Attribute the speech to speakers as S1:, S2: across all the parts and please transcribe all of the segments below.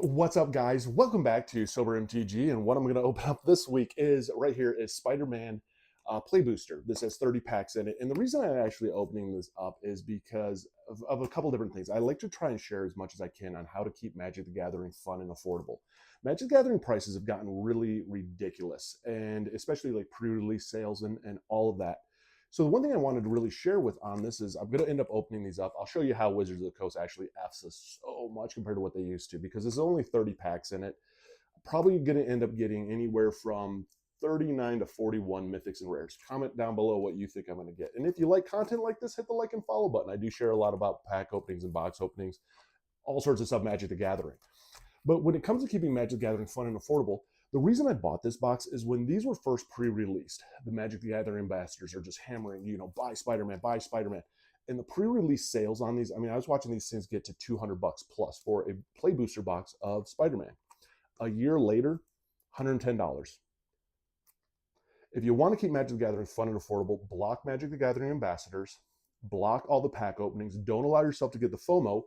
S1: What's up, guys? Welcome back to Sobermtg, and what I'm going to open up this week is right here is Spider-Man Play Booster. This has 30 packs in it, and the reason I'm actually opening this up is because of a couple different things. I like to try and share as much as I can on how to keep Magic the Gathering fun and affordable. Magic the Gathering prices have gotten really ridiculous, and especially like pre-release sales and all of that. So the one thing I wanted to really share with on this is I'm going to end up opening these up. I'll show you how Wizards of the Coast actually Fs us so much compared to what they used to, because there's only 30 packs in it. Probably going to end up getting anywhere from 39 to 41 mythics and rares. Comment down below what you think I'm going to get. And if you like content like this, hit the like and follow button. I do share a lot about pack openings and box openings, all sorts of stuff Magic the Gathering. But when it comes to keeping Magic the Gathering fun and affordable, the reason I bought this box is when these were first pre-released, the Magic the Gathering ambassadors are just hammering, buy Spider-Man, buy Spider-Man. And the pre-release sales on these, I was watching these things get to 200 bucks plus for a play booster box of Spider-Man. A year later, $110. If you want to keep Magic the Gathering fun and affordable, block Magic the Gathering ambassadors, block all the pack openings, don't allow yourself to get the FOMO,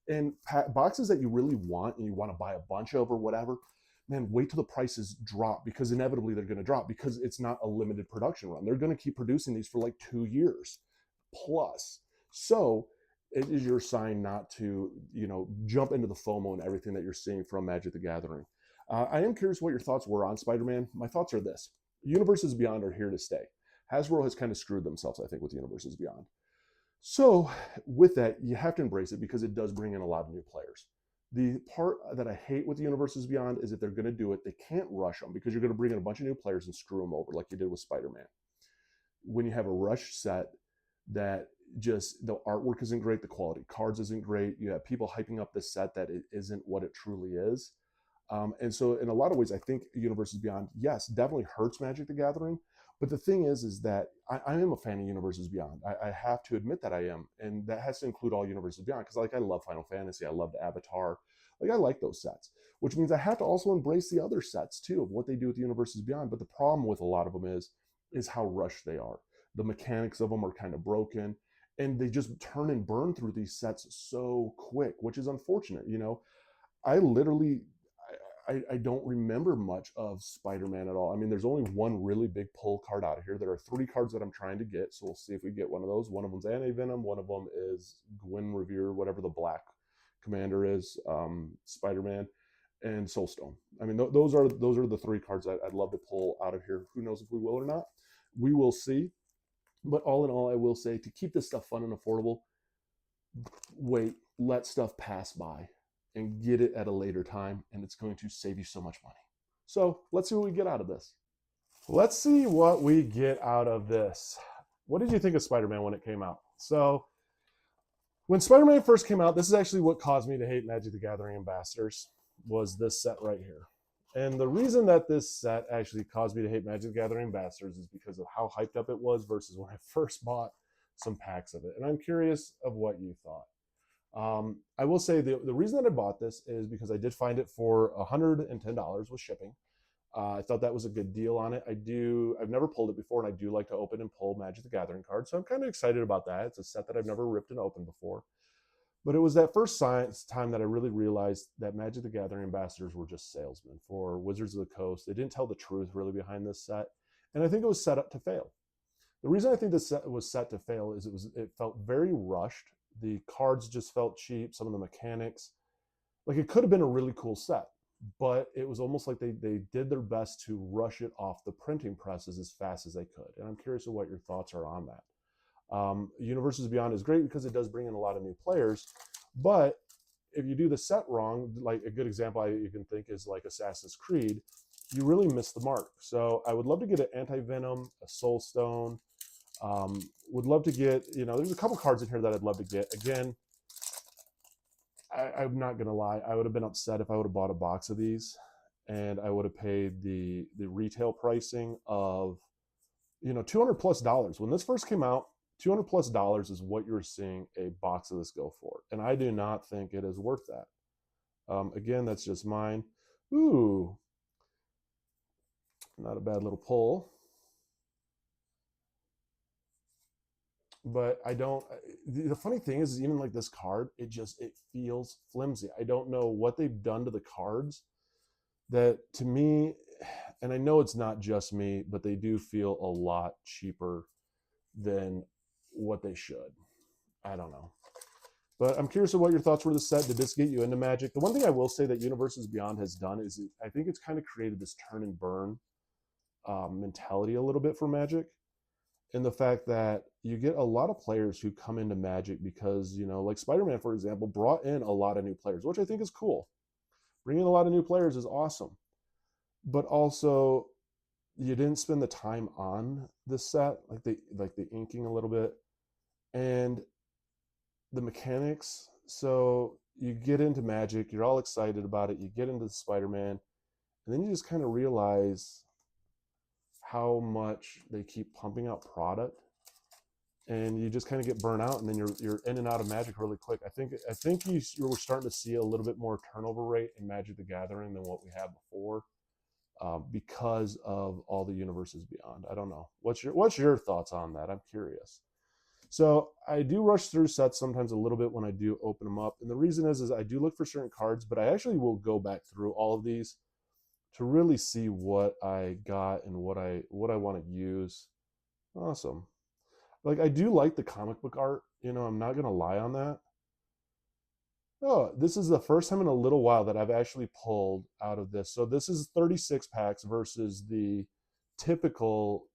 S1: and boxes that you really want and you want to buy a bunch of or whatever, man, wait till the prices drop, because inevitably they're going to drop, because it's not a limited production run. They're going to keep producing these for like 2 years plus. So it is your sign not to, jump into the FOMO and everything that you're seeing from Magic the Gathering. I am curious what your thoughts were on Spider-Man. My thoughts are this. Universes Beyond are here to stay. Hasbro has kind of screwed themselves, I think, with Universes Beyond. So with that, you have to embrace it, because it does bring in a lot of new players. The part that I hate with Universes Beyond is if they're going to do it, they can't rush them, because you're going to bring in a bunch of new players and screw them over like you did with Spider-Man. When you have a rush set that just the artwork isn't great, the quality cards isn't great, you have people hyping up this set that it isn't what it truly is. And so in a lot of ways, I think Universes Beyond, yes, definitely hurts Magic the Gathering. But the thing is that I am a fan of Universes Beyond. I have to admit that I am. And that has to include all Universes Beyond, because I love Final Fantasy. I loved Avatar. I like those sets, which means I have to also embrace the other sets too of what they do with Universes Beyond. But the problem with a lot of them is how rushed they are. The mechanics of them are kind of broken, and they just turn and burn through these sets so quick, which is unfortunate. I literally I don't remember much of Spider-Man at all. There's only one really big pull card out of here. There are 3 cards that I'm trying to get, so we'll see if we get one of those. One of them's Anti-Venom, one of them is Gwen Revere, whatever the black commander is, Spider-Man, and Soulstone. Those are the 3 cards I'd love to pull out of here. Who knows if we will or not? We will see. But all in all, I will say, to keep this stuff fun and affordable, wait, let stuff pass by and get it at a later time, and it's going to save you so much money. So let's see what we get out of this. Let's see what we get out of this. What did you think of Spider-Man when it came out? So when Spider-Man first came out, this is actually what caused me to hate Magic the Gathering Ambassadors, was this set right here. And the reason that this set actually caused me to hate Magic the Gathering Ambassadors is because of how hyped up it was versus when I first bought some packs of it. And I'm curious of what you thought. I will say the reason that I bought this is because I did find it for $110 with shipping. I thought that was a good deal on it. I've never pulled it before, and I do like to open and pull Magic the Gathering cards, so I'm kind of excited about that. It's a set that I've never ripped and opened before. But it was that first time that I really realized that Magic the Gathering ambassadors were just salesmen for Wizards of the Coast. They didn't tell the truth really behind this set, and I think it was set up to fail. The reason I think this set was set to fail is it felt very rushed. The cards just felt cheap. Some of the mechanics, like, it could have been a really cool set, but it was almost like they did their best to rush it off the printing presses as fast as they could. And I'm curious of what your thoughts are on that. Universes Beyond is great because it does bring in a lot of new players, but if you do the set wrong, like a good example you can think is like Assassin's Creed, you really miss the mark. So I would love to get an Anti-Venom, a Soulstone. Would love to get, there's a couple cards in here that I'd love to get. Again, I'm not going to lie. I would have been upset if I would have bought a box of these and I would have paid the retail pricing of, $200 plus. When this first came out, $200 plus is what you're seeing a box of this go for. And I do not think it is worth that. Again, that's just mine. Ooh, not a bad little pull. but I don't. The funny thing is even like this card, it feels flimsy. I don't know what they've done to the cards that to me, and I know it's not just me, but they do feel a lot cheaper than what they should. I don't know. But I'm curious of what your thoughts were. The set. Did this get you into Magic? The one thing I will say that Universes Beyond has done is I think it's kind of created this turn and burn mentality a little bit for Magic, in the fact that you get a lot of players who come into Magic because, like Spider-Man, for example, brought in a lot of new players, which I think is cool. Bringing a lot of new players is awesome. But also, you didn't spend the time on the set, like the inking a little bit, and the mechanics. So you get into Magic, you're all excited about it, you get into the Spider-Man, and then you just kind of realize how much they keep pumping out product, and you just kind of get burnt out, and then you're in and out of Magic really quick. I think you're starting to see a little bit more turnover rate in Magic the Gathering than what we had before, because of all the Universes Beyond. I don't know. What's your thoughts on that? I'm curious. So I do rush through sets sometimes a little bit when I do open them up, and the reason is I do look for certain cards, but I actually will go back through all of these to really see what I got and what I want to use. Awesome. Like I do like the comic book art. I'm not gonna lie on that. Oh, this is the first time in a little while that I've actually pulled out of this. So this is 36 packs versus the typical,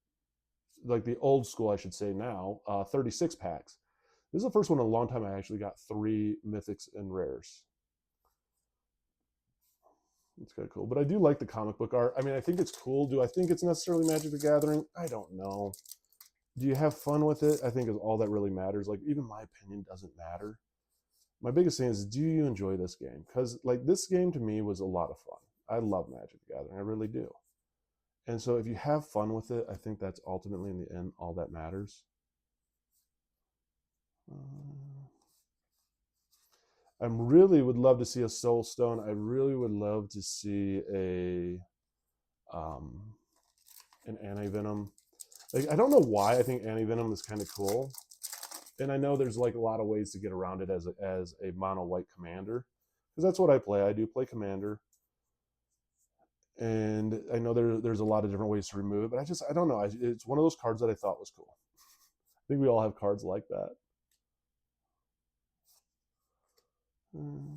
S1: like the old school, I should say now, 36 packs. This is the first one in a long time I actually got 3 mythics and rares. It's kind of cool. But I do like the comic book art. I mean, I think it's cool. Do I think it's necessarily Magic the Gathering? I don't know. Do you have fun with it? I think is all that really matters. Like, even my opinion doesn't matter. My biggest thing is, do you enjoy this game? Because, like, this game to me was a lot of fun. I love Magic the Gathering. I really do. And so if you have fun with it, I think that's ultimately in the end all that matters. I really would love to see a Soul Stone. I really would love to see um, an Anti Venom. Like, I don't know why I think Anti Venom is kind of cool, and I know there's like a lot of ways to get around it as a mono white commander, because that's what I play. I do play commander, and I know there's a lot of different ways to remove it, but I don't know. It's one of those cards that I thought was cool. I think we all have cards like that. Mm.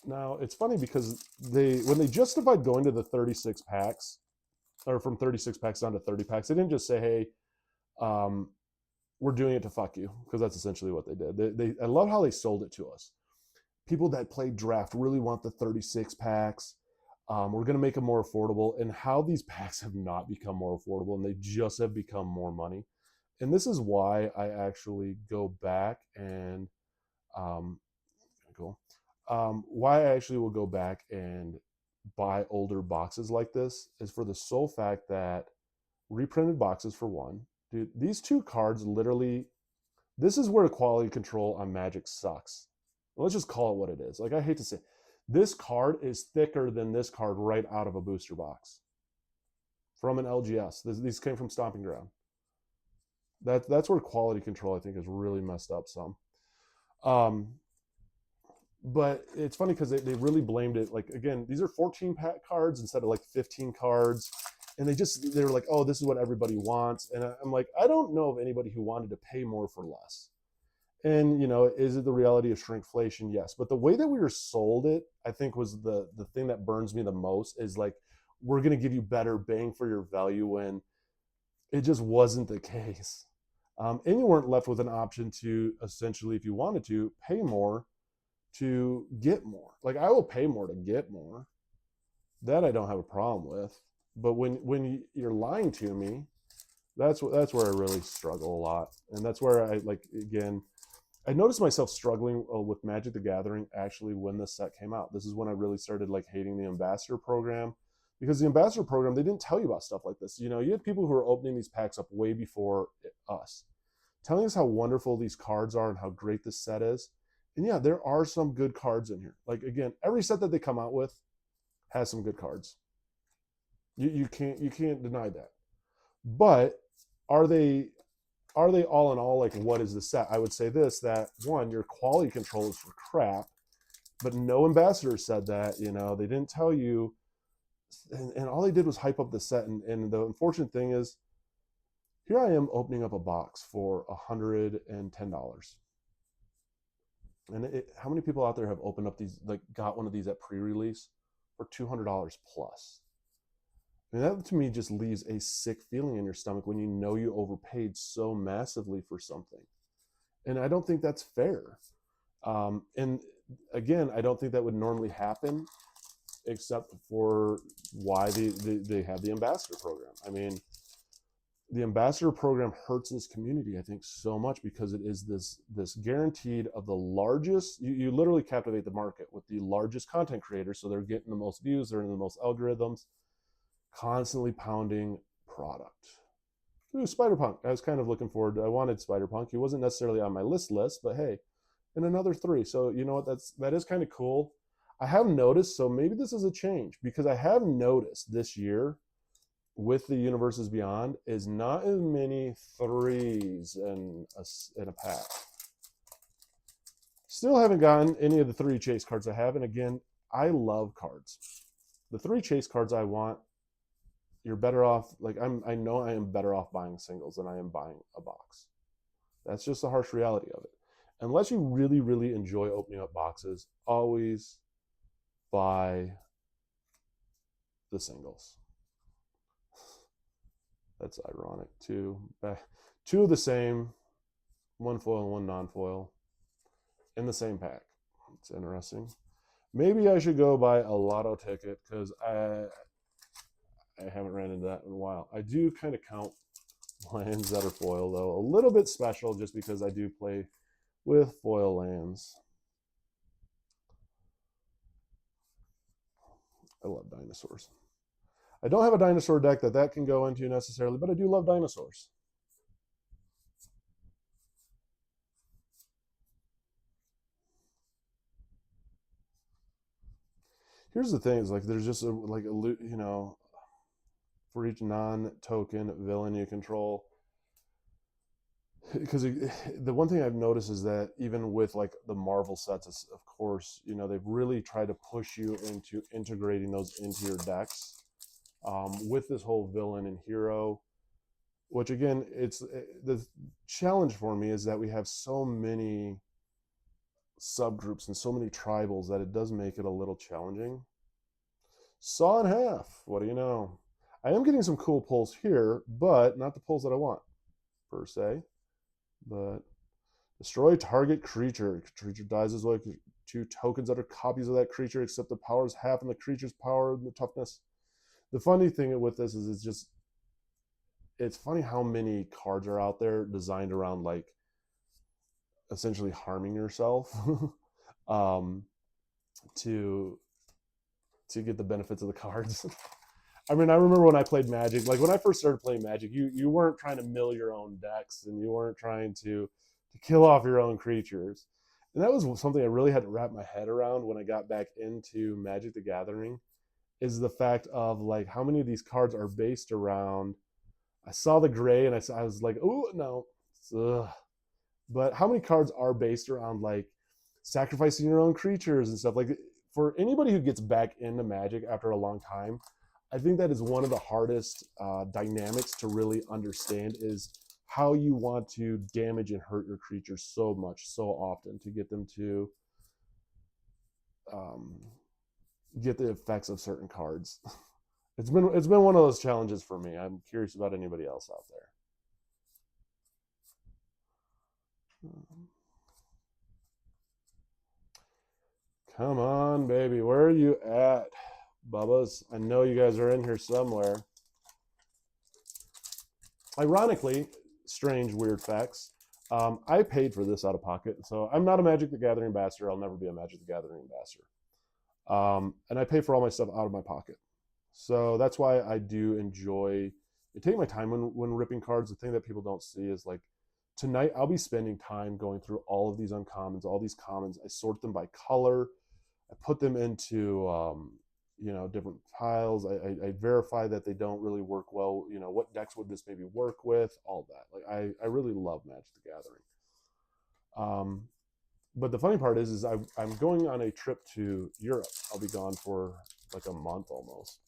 S1: Now it's funny because when they justified going to the 36 packs, or from 36 packs down to 30 packs, they didn't just say, "Hey, um, we're doing it to fuck you," because that's essentially what they did. I love how they sold it to us. People that play draft really want the 36 packs. We're going to make them more affordable, and how these packs have not become more affordable, and they just have become more money. And this is why I actually go back and um, cool. Why I actually will go back and buy older boxes like this is for the sole fact that reprinted boxes, for one. Dude, these 2 cards literally, this is where the quality control on Magic sucks. Let's just call it what it is. Like, I hate to say, this card is thicker than this card right out of a booster box from an LGS. These came from Stomping Ground. That's where quality control, I think, is really messed up some. Um, but it's funny because they really blamed it. Like, again, these are 14 pack cards instead of like 15 cards, and they were like, oh, this is what everybody wants. And I'm like, I don't know of anybody who wanted to pay more for less. And is it the reality of shrinkflation? Yes, but the way that we were sold it, I think, was the thing that burns me the most. Is like, we're going to give you better bang for your value, when it just wasn't the case. And you weren't left with an option to essentially, if you wanted to, pay more to get more. Like, I will pay more to get more. That I don't have a problem with. But when you're lying to me, that's where I really struggle a lot. And that's where I, like, again, I noticed myself struggling with Magic the Gathering actually when this set came out. This is when I really started like hating the ambassador program, because the ambassador program, they didn't tell you about stuff like this. You had people who were opening these packs up way before us, telling us how wonderful these cards are and how great this set is. And yeah, there are some good cards in here. Like, again, every set that they come out with, has some good cards. You can't deny that. But are they all in all, like, what is the set? I would say this, that one, your quality control is for crap, but no ambassador said that. They didn't tell you, and all they did was hype up the set. And the unfortunate thing is, here I am opening up a box for $110. And how many people out there have opened up these, like, got one of these at pre-release for $200 plus? I mean, that to me just leaves a sick feeling in your stomach when you know you overpaid so massively for something. And I don't think that's fair. And again, I don't think that would normally happen, except for why they have the ambassador program. I mean, the ambassador program hurts this community, I think, so much, because it is this guaranteed of the largest. You literally captivate the market with the largest content creators, so they're getting the most views, they're in the most algorithms, constantly pounding product. Ooh, Spider-Punk. I was kind of looking forward to. I wanted Spider-Punk. He wasn't necessarily on my list, but hey, and another 3. So you know what? That is kind of cool. I have noticed. So maybe this is a change, because I have noticed this year with the Universes Beyond is not as many 3s in a pack. Still haven't gotten any of the 3 chase cards I have, and again, I love cards. The 3 chase cards I want, you're better off. Like, I know I am better off buying singles than I am buying a box. That's just the harsh reality of it. Unless you really, really enjoy opening up boxes, always buy the singles. That's ironic too. 2 of the same, 1 foil and 1 non-foil in the same pack. It's interesting. Maybe I should go buy a lotto ticket, because I haven't ran into that in a while. I do kind of count lands that are foil, though. A little bit special, just because I do play with foil lands. I love dinosaurs. I don't have a dinosaur deck that can go into necessarily, but I do love dinosaurs. Here's the thing: is like, there's just for each non-token villain you control. Because the one thing I've noticed is that even with, like, the Marvel sets, of course, they've really tried to push you into integrating those into your decks, with this whole villain and hero. Which, again, it's the challenge for me is that we have so many subgroups and so many tribals that it does make it a little challenging. Saw in half. What do you know? I am getting some cool pulls here, but not the pulls that I want, per se. But destroy target creature. Creature dies as well. 2 tokens that are copies of that creature, except the power is half in the creature's power and the toughness. The funny thing with this is it's funny how many cards are out there designed around, like, essentially harming yourself to get the benefits of the cards. I mean, I remember when I played Magic, like when I first started playing Magic, you weren't trying to mill your own decks, and you weren't trying to kill off your own creatures. And that was something I really had to wrap my head around when I got back into Magic the Gathering, is the fact of, like, how many of these cards are based around. I saw the gray and I was like, oh, no. Ugh. But how many cards are based around, like, sacrificing your own creatures and stuff? Like, for anybody who gets back into Magic after a long time, I think that is one of the hardest dynamics to really understand, is how you want to damage and hurt your creatures so much, so often, to get them to get the effects of certain cards. It's been one of those challenges for me. I'm curious about anybody else out there. Come on, baby. Where are you at, Bubbas? I know you guys are in here somewhere. Ironically, strange, weird facts. I paid for this out of pocket, so I'm not a Magic the Gathering ambassador. I'll never be a Magic the Gathering ambassador. And I pay for all my stuff out of my pocket. So that's why I do enjoy take my time when ripping cards. The thing that people don't see is, like, tonight I'll be spending time going through all of these uncommons, all these commons. I sort them by color. I put them into you know, different piles. I verify that they don't really work well. You know, what decks would this maybe work with? All that. Like I really love Magic the Gathering. But the funny part is I'm going on a trip to Europe. I'll be gone for like a month almost.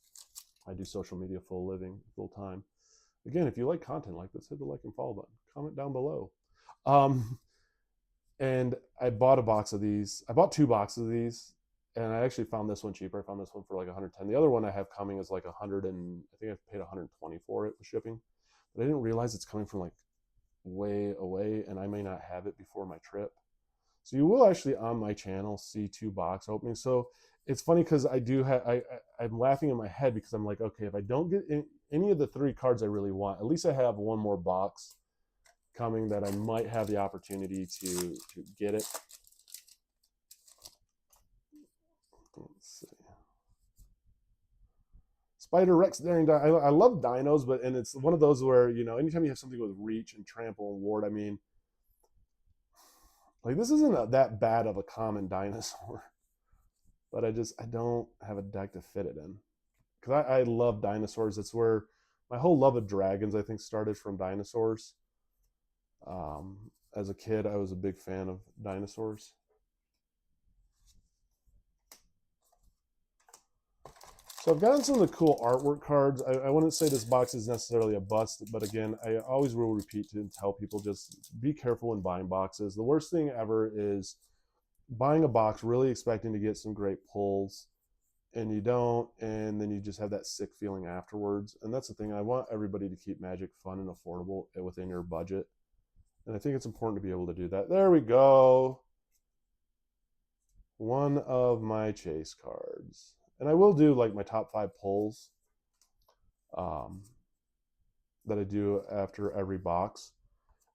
S1: I do social media full time. Again, if you like content like this, hit the like and follow button. Comment down below. Um, and I bought a box of these. I bought 2 boxes of these, and I actually found this one cheaper. I found this one for like 110. The other one I have coming is like 100, and I think I paid 120 for it with shipping. But I didn't realize it's coming from like way away, and I may not have it before my trip. So you will actually on my channel see 2 box openings. So it's funny because I do have I'm laughing in my head because I'm like, okay, if I don't get any of the 3 cards I really want, at least I have one more box coming that I might have the opportunity to get it. Let's see. Spider Rex Daring. I love dinos, but and it's one of those where, you know, anytime you have something with reach and trample and ward, I mean, like this isn't that bad of a common dinosaur, but I don't have a deck to fit it in because I love dinosaurs. It's where my whole love of dragons I think started from dinosaurs. As a kid, I was a big fan of dinosaurs. So I've gotten some of the cool artwork cards. I wouldn't say this box is necessarily a bust, but again, I always will repeat to tell people just be careful when buying boxes. The worst thing ever is buying a box really expecting to get some great pulls and you don't, and then you just have that sick feeling afterwards. And that's the thing. I want everybody to keep Magic fun and affordable within your budget. And I think it's important to be able to do that. There we go. One of my chase cards. And I will do like my top 5 pulls that I do after every box.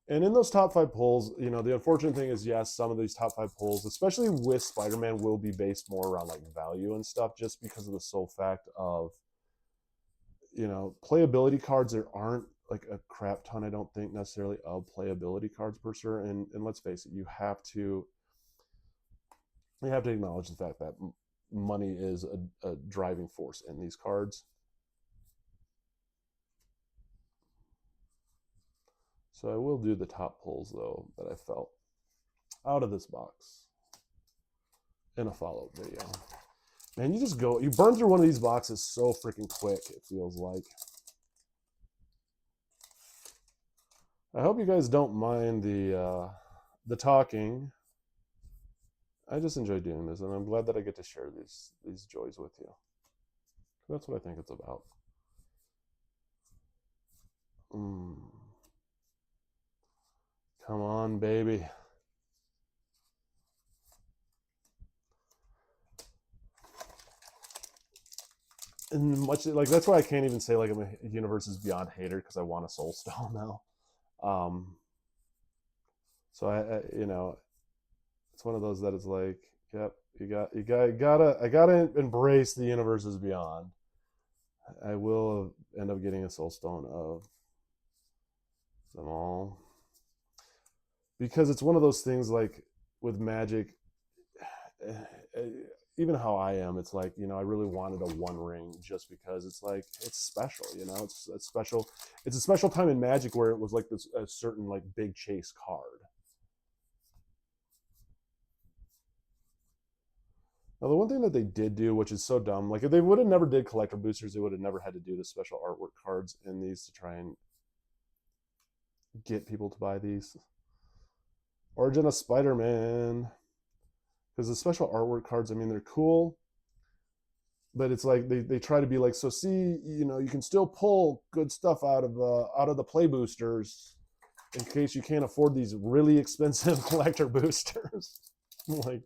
S1: And in those top 5 pulls, you know, the unfortunate thing is, yes, some of these top 5 pulls, especially with Spider-Man, will be based more around like value and stuff, just because of the sole fact of, you know, playability cards. There aren't like a crap ton, I don't think, necessarily of playability cards per se. And let's face it, you have to acknowledge the fact that money is a driving force in these cards. So I will do the top pulls though that I felt out of this box in a follow-up video. Man, you burn through one of these boxes so freaking quick, it feels like. I hope you guys don't mind the talking. I just enjoy doing this, and I'm glad that I get to share these joys with you. That's what I think it's about. Come on, baby. And much like that's why I can't even say like I'm a Universes Beyond hater, because I want a Soul Stone now. So I you know, it's one of those that is like, yep, I gotta embrace the Universes Beyond. I will end up getting a Soul Stone of them all, because it's one of those things like with Magic, even how I am, it's like, you know, I really wanted a 1 ring just because it's like, it's special, you know, it's special. It's a special time in Magic where it was like this a certain like big chase card. Now, the one thing that they did do, which is so dumb, like if they would have never did collector boosters, they would have never had to do the special artwork cards in these to try and get people to buy these. Origin of Spider-Man. Because the special artwork cards, I mean, they're cool, but it's like they try to be like, so see, you know, you can still pull good stuff out of the play boosters in case you can't afford these really expensive collector boosters. Like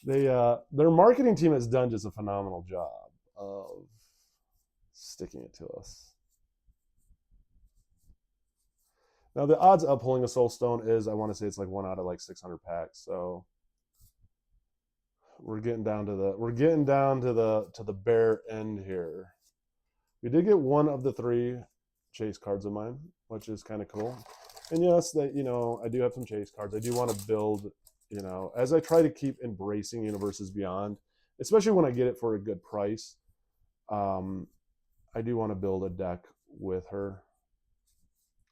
S1: their marketing team has done just a phenomenal job of sticking it to us. Now the odds of pulling a Soul Stone is, I want to say it's like 1 out of like 600 packs. So we're getting down to the bare end here. We did get 1 of the 3 chase cards of mine, which is kind of cool. And yes, that, you know, I do have some chase cards. I do want to build, you know, as I try to keep embracing Universes Beyond, especially when I get it for a good price. I do want to build a deck with her.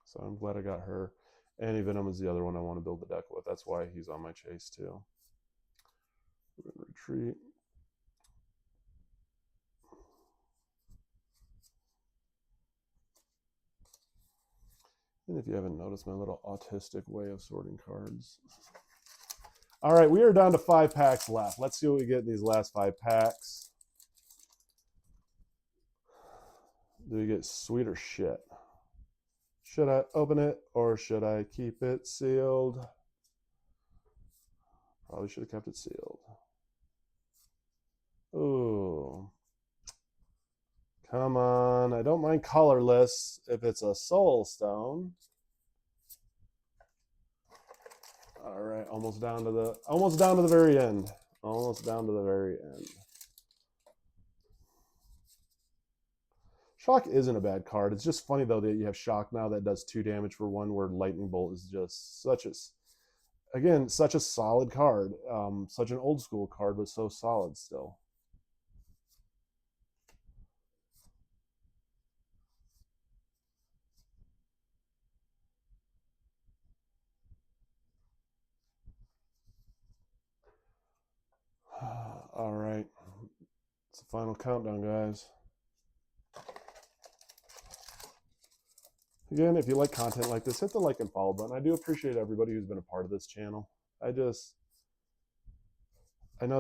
S1: So I'm glad I got her. Anti-Venom is the other one I want to build the deck with. That's why he's on my chase too. We're going to retreat. And if you haven't noticed my little autistic way of sorting cards. All right, we are down to 5 packs left. Let's see what we get in these last 5 packs. Do we get sweet or shit? Should I open it or should I keep it sealed? Probably should have kept it sealed. Ooh. Come on. I don't mind colorless if it's a soul stone. All right, almost down to the very end. Almost down to the very end. Shock isn't a bad card. It's just funny though that you have Shock now that does 2 damage for 1, where Lightning Bolt is just such a solid card. Such an old school card, but so solid still. All right. It's the final countdown, guys. Again, if you like content like this, hit the like and follow button. I do appreciate everybody who's been a part of this channel. I know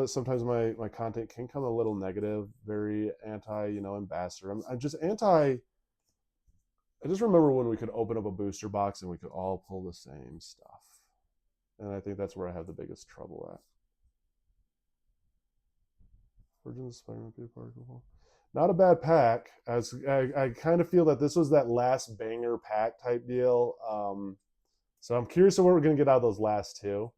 S1: that sometimes my content can come a little negative, very anti, ambassador. I'm just anti. I just remember when we could open up a booster box and we could all pull the same stuff. And I think that's where I have the biggest trouble at. Origins of Spiderman Magic the Gathering. Not a bad pack. I kind of feel that this was that last banger pack type deal. So I'm curious of what we're going to get out of those last 2.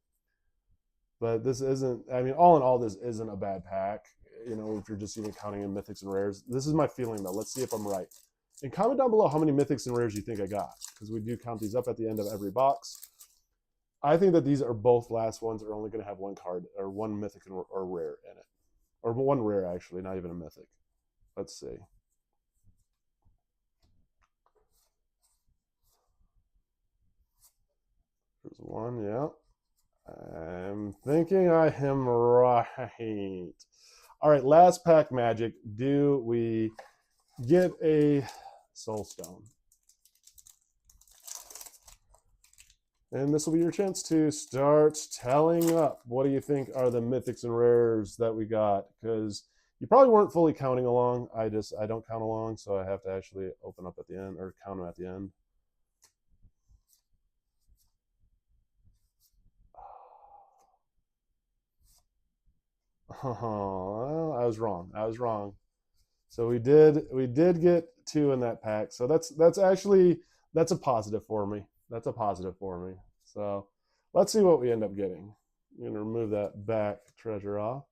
S1: But this isn't, I mean, all in all, this isn't a bad pack. If you're just even counting in mythics and rares. This is my feeling, though. Let's see if I'm right. And comment down below how many mythics and rares you think I got, because we do count these up at the end of every box. I think that these are both last ones are only going to have 1 card or 1 mythic or rare in it. Or 1 rare, actually, not even a mythic. Let's see. There's 1, yeah. I'm thinking I am right. All right, last pack magic. Do we get a soul stone? And this will be your chance to start tallying up. What do you think are the mythics and rares that we got? Because you probably weren't fully counting along. I don't count along, so I have to actually open up at the end or count them at the end. Oh, I was wrong. So we did get 2 in that pack. So that's a positive for me. So let's see what we end up getting. I'm going to remove that back treasure off.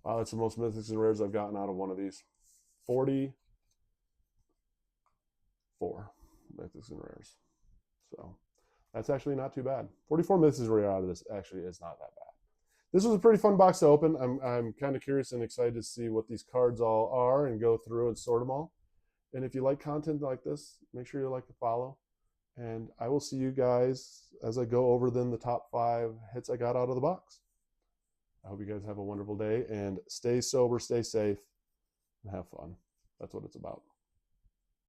S1: Wow, that's the most mythics and rares I've gotten out of one of these. 44 mythics and rares. So that's actually not too bad. 44 mythics and rare out of this actually is not that bad. This was a pretty fun box to open. I'm kind of curious and excited to see what these cards all are and go through and sort them all. And if you like content like this, make sure you like to follow. And I will see you guys as I go over then the top 5 hits I got out of the box. I hope you guys have a wonderful day and stay sober, stay safe, and have fun. That's what it's about.